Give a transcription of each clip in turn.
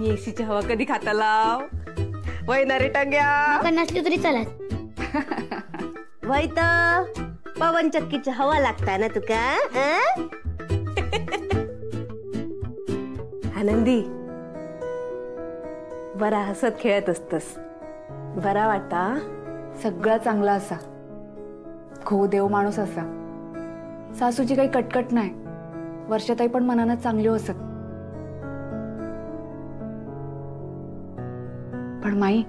एसीची हवा कधी खाता लाव वय ना रे टंग्या नका नसली तरी चालत वय तर पवन चक्कीची हवा लागता ना तुका आनंदी बरा हसत खेळत असतस बरा वाटता सगळा चांगला असा खो देव माणूस असा सासूची काही कटकट नाही वर्षाताई पण मनानं चांगली असत पण माई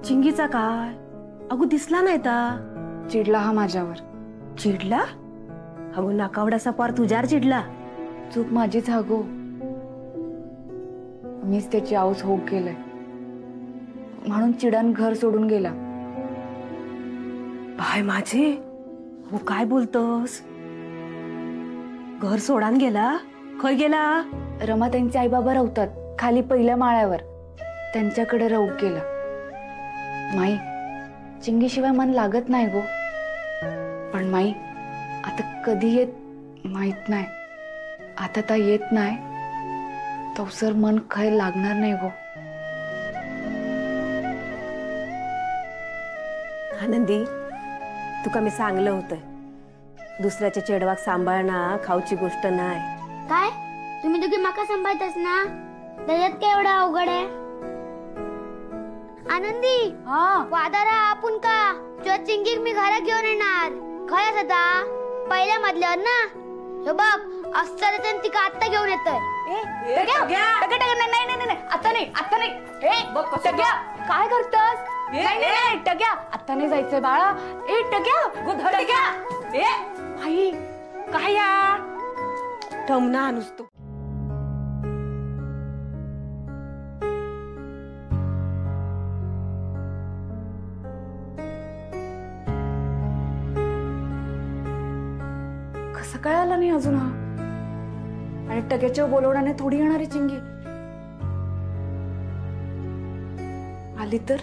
चिंगीचा काय अगो दिसला नाही ता चिडला हा माझ्यावर चिडला अगो नाकावडासा पार तुझ्यावर चिडला चूक माझीच हा गो मीच त्याची आऊस होऊ केलंय म्हणून चिडन घर सोडून गेला बाय माझे हो काय बोलतोस घर सोडान गेला खय गेला रमा त्यांचे आई बाबा राहतात खाली पहिल्या माळ्यावर त्यांच्याकडे राहू गेला माई चिंगीशिवाय मन लागत नाही गो पण माई आता कधी येत माहित नाही आता ता येत नाही तवसर मन खय लागणार नाही गो आनंदी तुका मी सांगलं होतं दुसऱ्याच्या चेडवाक सांभाळणं खाऊची गोष्ट नाही काय तुम्ही दोघी माका सांभाळतास ना त्याच्यात काय एवढा अवघड आहे आनंदी वादारा आपण का तुझ्या चिंगीक मी घरात घेऊन येणार खरंच आता पहिल्या मधल्यावर ना हे बघ असतं ती का आत्ता घेऊन येतोय काय करतस टग्या आता नाही जायचंय बाळा ए टग्या आई काय या ठमना नुसतो कसं काय आला नाही अजून हा आणि टग्याच्या बोलवण्याने थोडी येणारी चिंगी आली तर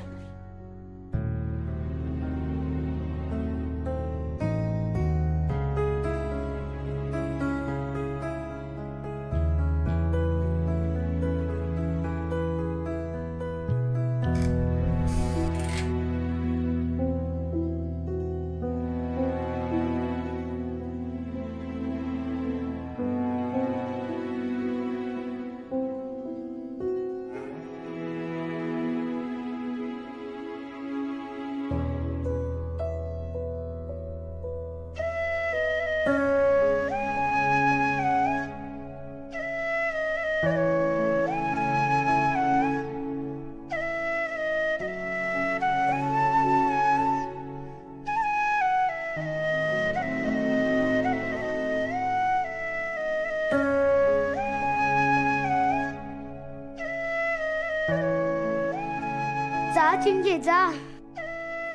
जा चिंगे जा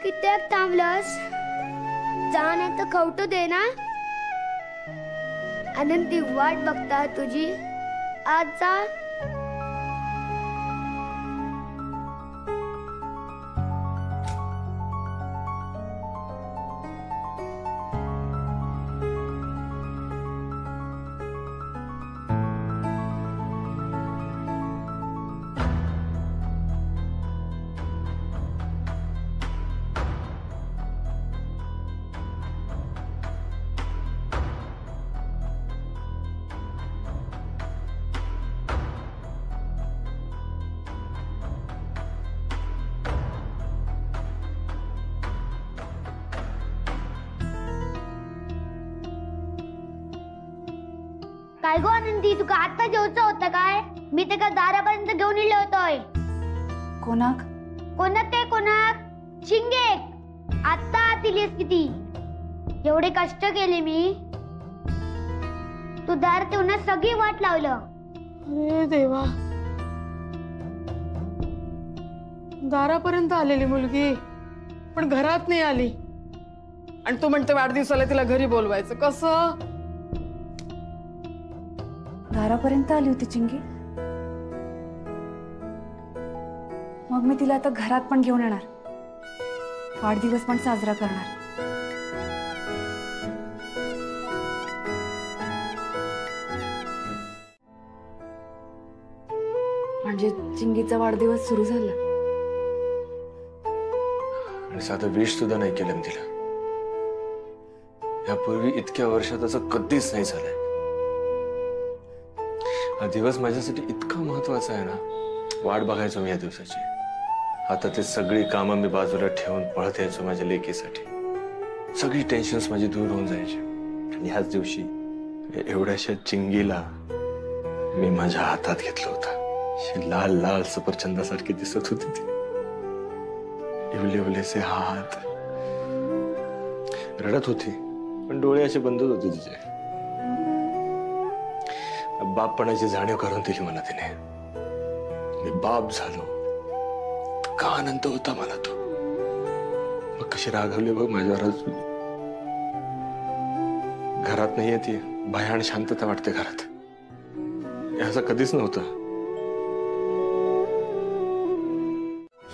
कित्याक थांबलस जा नाही तर खवटो दे ना आनंदी वाट बघता तुझी आज जा काय गो आनंदी तुका आता जेवचं होतं काय मी ते का दारापर्यंत घेऊन इले होतोय कोणाक कोणाक चिंगे आता आतीलीस किती एवढे कष्ट केले मी तू दार तेवढं सगळी वाट लावलं अरे देवा दारापर्यंत आलेली मुलगी पण घरात नाही आली आणि तू म्हणते वाढदिवसाला तिला घरी बोलवायचं कसं दारापर्यंत आली होती चिंगी मग मी तिला आता घरात पण घेऊन येणार वाढदिवस पण साजरा करणार म्हणजे चिंगीचा वाढदिवस सुरू झाला. आणि साधं विश सुद्धा नाही केलं मी तिला. यापूर्वी इतक्या वर्षात असं कधीच नाही झालंय. हा दिवस माझ्यासाठी इतका महत्वाचा आहे ना. वाट बघायचो मी या दिवसाची. आता ते सगळी कामं मी बाजूला ठेवून पळत यायचो माझ्या लेकीसाठी. सगळी टेन्शन्स माझी दूर होऊन जायची. आणि ह्याच दिवशी एवढ्याशा चिंगीला मी माझ्या हातात घेतलं होतं. लाल लाल सफरचंदासारखी दिसत होती ती. इवले इवलेसे हात. रडत होती पण डोळे असे बंदच होते तिचे. बापपणाची जाणीव करून दिली मला तिने. मी बाप झालो. का आनंद होता मला तो. मग कशी रागवली बघ माझ्यावर. घरात नाही येते भयान शांतता वाटते घरात. असं कधीच नव्हतं.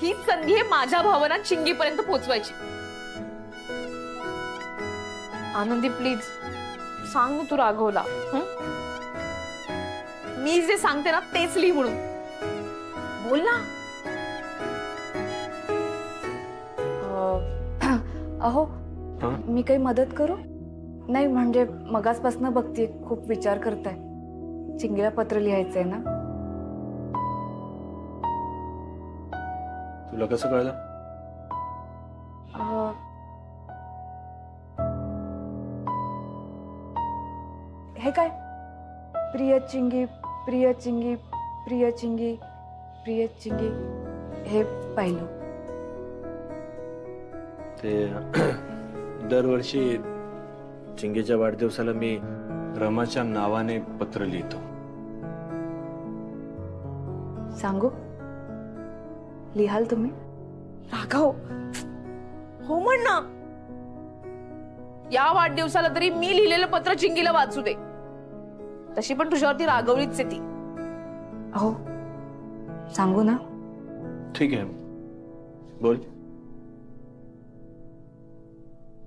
ही संधी आहे माझ्या भावना चिंगीपर्यंत पोहोचवायची. आनंदी प्लीज सांग तू राघवला. मी जे सांगते ना तेच लिही म्हणून. बोल ना. अहो मी काही मदत करू? नाही म्हणजे मगासपासून बघते खूप विचार करताय. चिंगीला पत्र लिहायचंय ना. तुला कसं कळलं? हे काय प्रिय चिंगी प्रिय चिंगी प्रिय चिंगी प्रिय चिंगी हे पाहिलं. ते दरवर्षी चिंगीच्या वाढदिवसाला मी रमाच्या नावाने पत्र लिहितो. सांगू? लिहाल तुम्ही? राघव हो म्हण ना. या वाढदिवसाला तरी मी लिहिलेलं पत्र चिंगीला वाचू दे. तशी पण तुझ्यावरती रागवलीच आहे ती. अहो सांगू ना? ठीक आहे बोल.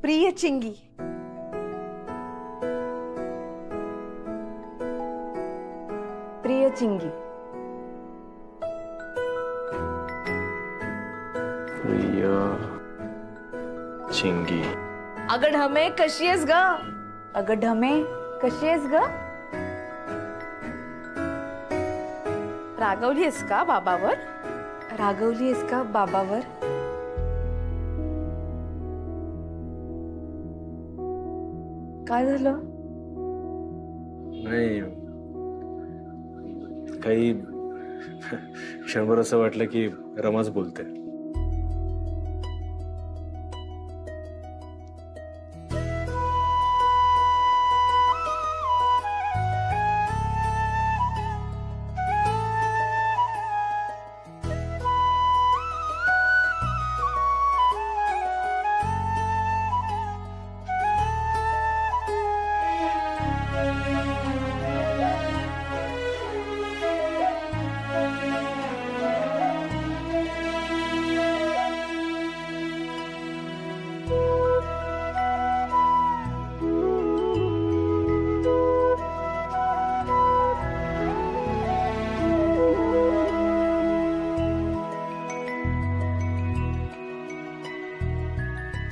प्रिय चिंगी प्रिय चिंगी प्रिय चिंगी. अगं ढमे कशी आहेस ग? अगं ढमे कशी आहेस ग? रागवलीस का बाबावर? रागवली आहेस का बाबावर? काय झालं? नाही काही क्षणभर असं वाटलं की रमाच बोलते.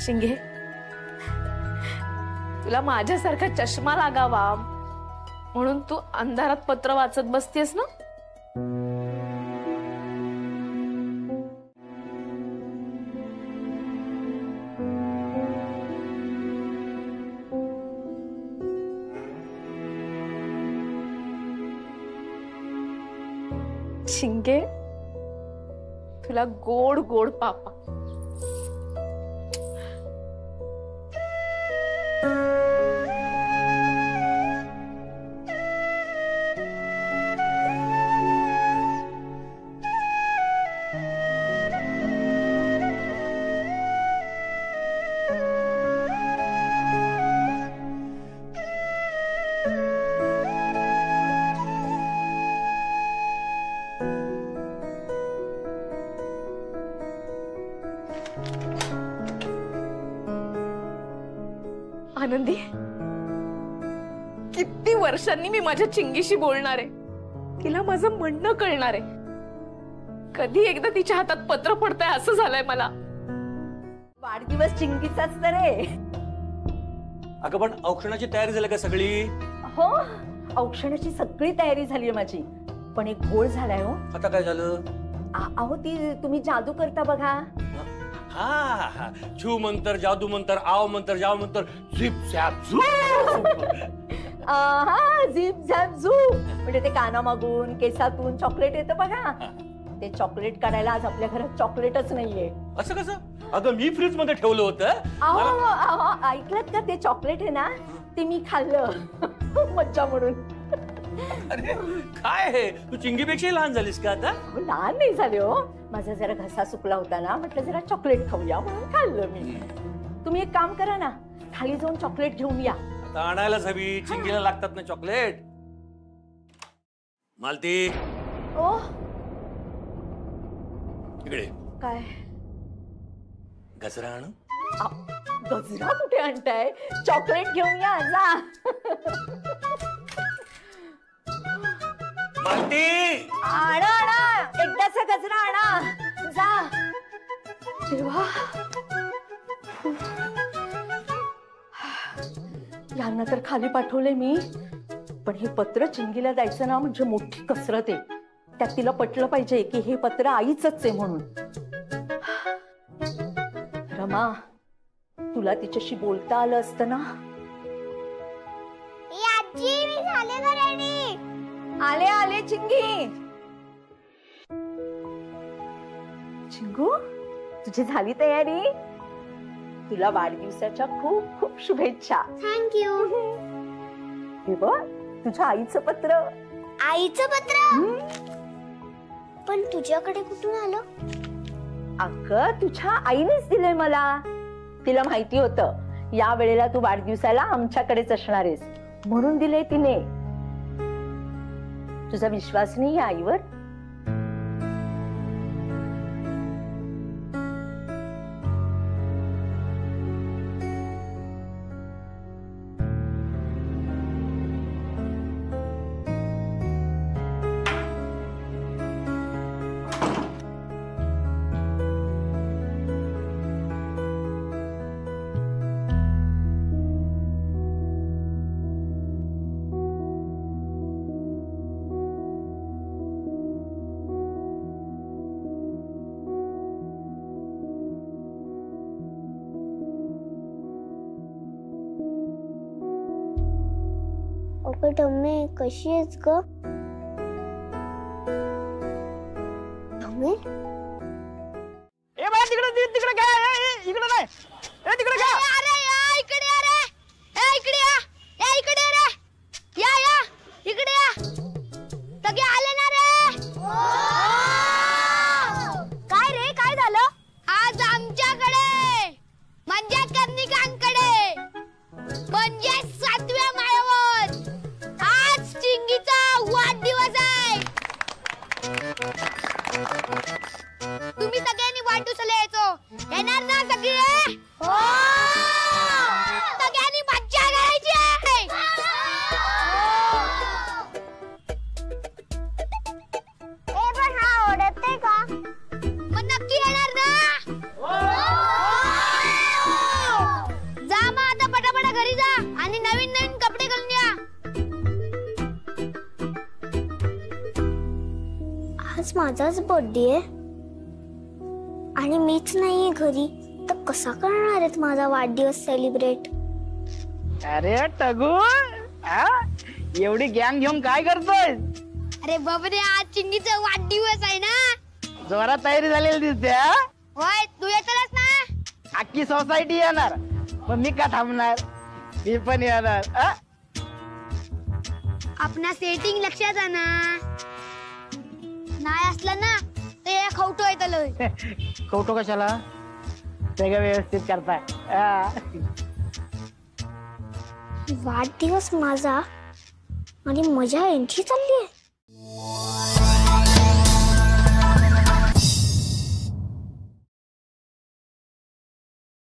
शिंगे तुला माझ्यासारखा चष्मा लागावा म्हणून तू अंधारात पत्र वाचत बसतेस ना. शिंगे तुला गोड गोड पापा. आनंदी किती वर्षांनी मी माझ्या चिंगीशी बोलणार आहे. तिला माझं म्हणणं कळणार आहे. कधी एकदा तिच्या हातात पत्र पडतंय असं झालंय मला. वाढदिवस चिंगीचाच तर रे. अगं पण औक्षणाची तयारी झाली का सगळी? हो, औक्षणाची सगळी तयारी झाली माझी, पण एक घोळ झालाय हो. आता काय झालं? अहो ती तुम्ही जादू करता बघा. हा, झू मंतर, जादू मंतर, आव मंतर, जाव मंतर, झिप झॅप झू. हा, झिप झॅप झू म्हणजे ते कानामागून केसातून चॉकलेट येतं बघा. ते चॉकलेट काढायला आज आपल्या घरात चॉकलेटच नाहीये. असं कसं? अगं मी फ्रीज मध्ये ठेवलं होतं. अहो ऐकलत का? ते चॉकलेट आहे ना ते मी खाल्लं मज्जा म्हणून. अरे काय हे, तू चिंगीपेक्षाही लहान झालीस का आता? लहान नाही झाले हो, माझा जरा घसा सुकला होता ना, म्हटलं जरा चॉकलेट खाऊया म्हणून खाल्लं मी. तुम्ही एक काम करा ना, खाली जाऊन चॉकलेट घेऊन या. आता आणायलाच हवी, चिंगीला लागतात ना चॉकलेट. मालती ओ इकडे. काय गजरा आण. गजरा कुठे आणताय? चॉकलेट घेऊन या जा. मालती आणा आणा, एकदाचा गजरा आणा जा. देवा, यांना तर खाली पाठवले मी, पण हे पत्र चिंगीला द्यायचं ना म्हणजे मोठी कसरत आहे. त्यात तिला पटलं पाहिजे की हे पत्र आईच आहे म्हणून. रमा, तुला तिच्याशी बोलता आलं असतं ना. आजी मी झाले ना रेडी. आले आले चिंगी. चिंगू, तुझी झाली तयारी? तुला वाढदिवसाच्या खूप खूप शुभेच्छा. थँक्यू. हे बघ तुझ्या आईचं पत्र. आईचं पत्र? पण तुझ्याकडे कुठून आलं? अगं तुझ्या आईनेच दिलंय मला. तिला माहिती होतं या वेळेला तू वाढदिवसाला आमच्याकडेच असणार आहेस म्हणून दिलंय तिने. तुझा विश्वास नाही या आईवर? अगं टम्मे कशी आहेस ग? टम्मे ए बाय तिकडे काय? इकडे नाही, ए तिकडे काय? अरे या इकडे या रे. ए इकडे या. ए इकडे रे. या या इकडे या. सगळे आले ना रे? काय रे, काय झालं? आज आमच्याकडे म्हणजे कर्णिकांकडे म्हणजे 7व्या माळ्यावर आज चिंगीचा वाढदिवस आहे. तुम्ही सगळ्यांनी वाढदिवसाला यायचो. येणार ना सगळे? हो. सगळ्यांनी मज्जा करायची आहे. ए पण हा आवडते का? मग नक्की येणार ना? जा मग आता पटापटा घरी जा आणि नवीन नवीन कपडे घालून या. आज माझाच बर्थडे आहे आणि मीच नाहीये घरी, तर कसा करणार आहेत माझा वाढदिवस सेलिब्रेट? अरे टगू, एवढी गँग घेऊन काय करतोय? अरे बापरे, आज चिंगीचा वाढदिवस आहे ना. जोरात तयारी झालेली दिसते. होय, तू येतोस ना? अख्खी सोसायटी येणार, पण मी का थांबणार? मी पण येणार. आपणा सेटिंग लक्षात आहे ना? नाही असलं ना ते खवटो येतलं. कौटो कशाला? सगळं व्यवस्थित करताय. वाढदिवस माझा आणि मजा यांची चालली आहे.